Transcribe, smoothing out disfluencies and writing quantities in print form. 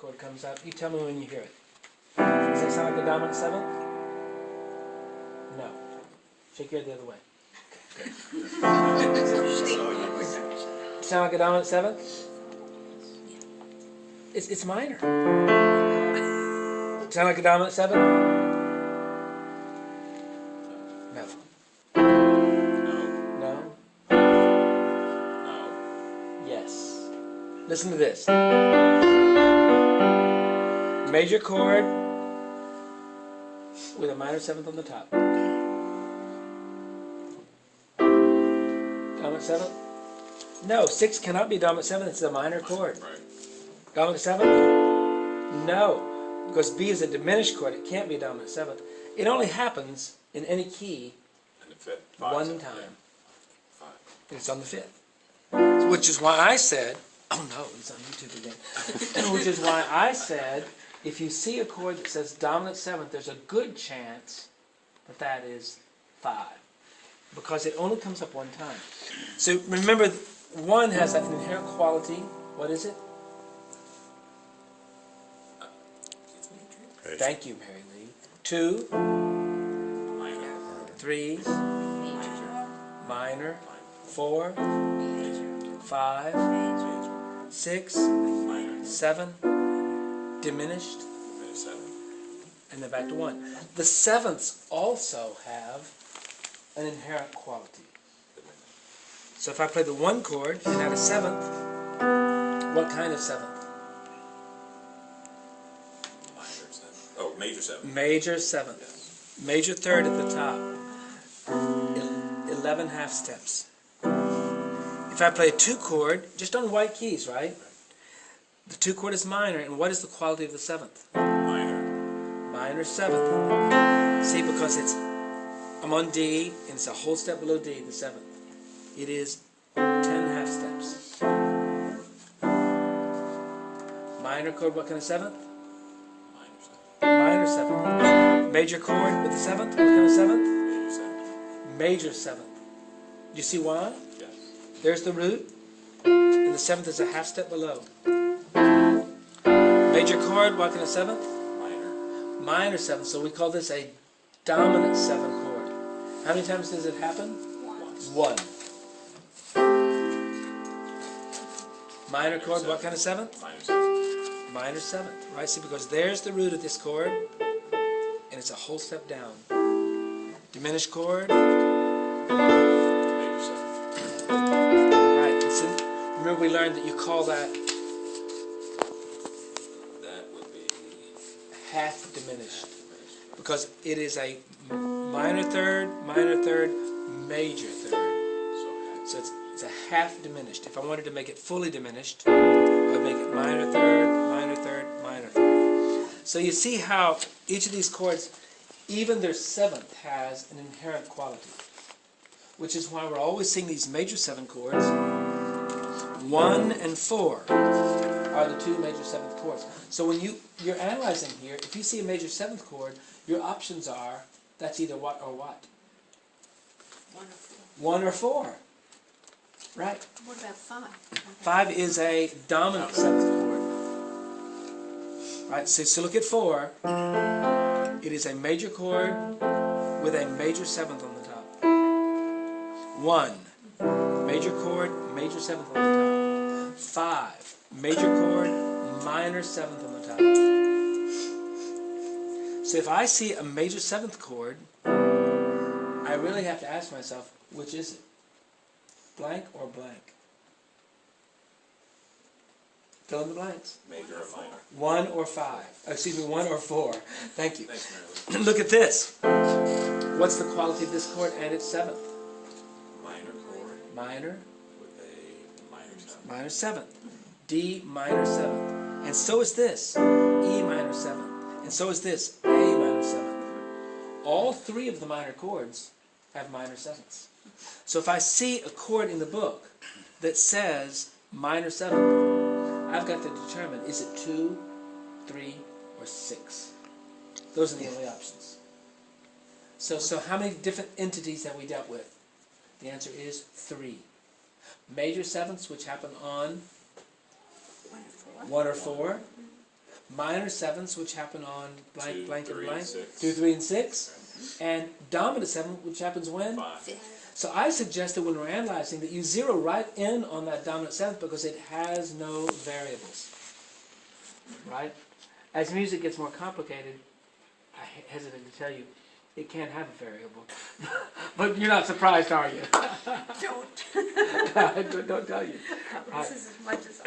chord comes up. You tell me when you hear it. Does that sound like a dominant seventh? No. Shake your head the other way. Sound like a dominant seventh? It's minor. Sound like a dominant seventh? No. No? No. Yes. Listen to this. Major chord with a minor seventh on the top. Dominant seventh? No, 6 cannot be dominant seventh. It's a minor chord. Right. Dominant seventh? No, because B is a diminished chord. It can't be a dominant seventh. It only happens in any key And the fifth. one time. Five. It's on the 5th. Which is why I said, oh no, he's on YouTube again. Which is why I said, if you see a chord that says dominant seventh, there's a good chance that that is 5. Because it only comes up one time. So remember, 1 has an inherent quality. What is it? Thank you, Mary Lee. 2, Minor. 3, Major. minor, 4, Major. 5, Major. 6, Minor. 7, diminished, Minor 7. and then back to 1. The sevenths also have an inherent quality. So if I play the 1 chord and add a 7th, what kind of 7th? Minor 7. Oh, major 7. Major 7th. Yes. Major 3rd at the top. 11 half steps. If I play a 2 chord, just on white keys, right? The 2 chord is minor, and what is the quality of the 7th? Minor. Minor 7th. See, because I'm on D, and it's a whole step below D, the 7th. It is 10 half steps. Minor chord, what kind of 7th? Minor 7. Minor 7th. Major chord with the 7th, what kind of 7th? Major 7. Major 7th. Do you see why? Yes. There's the root, and the 7th is a half step below. Major chord, what kind of 7th? Minor. Minor 7th, so we call this a dominant 7 chord. How many times does it happen? Once. 1. Minor chord, what kind of 7th? Minor 7. Minor 7th, right? See, because there's the root of this chord, and it's a whole step down. Diminished chord, Major 7. right? And so, remember we learned that you call that That would be half diminished, diminished. because it is a minor 3rd, major 3rd. So So it's a half diminished. If I wanted to make it fully diminished, I would make it minor 3rd, minor 3rd, minor 3rd. So you see how each of these chords, even their 7th, has an inherent quality. Which is why we're always seeing these major 7 chords. 1 and 4 are the 2 major 7th chords. So when you're analyzing here, if you see a major 7th chord, your options are, that's either what or what? 1 or 4. 1 or 4. Right. What about 5? 5 is a dominant 7th chord. Right, so look at 4. It is a major chord with a major 7th on the top. 1, major chord, major 7th on the top. 5, major chord, minor 7th on the top. So if I see a major 7th chord, I really have to ask myself, which is it? Blank or blank? Fill in the blanks. major or minor. 1 or 5. Excuse me, 1 or 4. Thank you. Thanks, Mary Lee. Look at this. What's the quality of this chord and its 7th? Minor chord Minor, with a minor 7. minor 7th. D minor 7th. And so is this. E minor 7th. And so is this. A minor 7th. All 3 of the minor chords have minor 7ths. So if I see a chord in the book that says minor 7th, I've got to determine, is it 2, 3, or 6? Those are the only options. So how many different entities have we dealt with? The answer is 3. Major 7ths, which happen on 1 or 4. 1 or 4. minor sevenths, which happen on blank, 2, blank, and 3, blank, 6. 2, 3, and 6, and dominant seventh, which happens when? 5. Fifth. So I suggested when we're analyzing that you zero right in on that dominant seventh because it has no variables. Right? As music gets more complicated, I hesitate to tell you, it can have a variable. But you're not surprised, are you? Don't. Don't tell you. This is as much as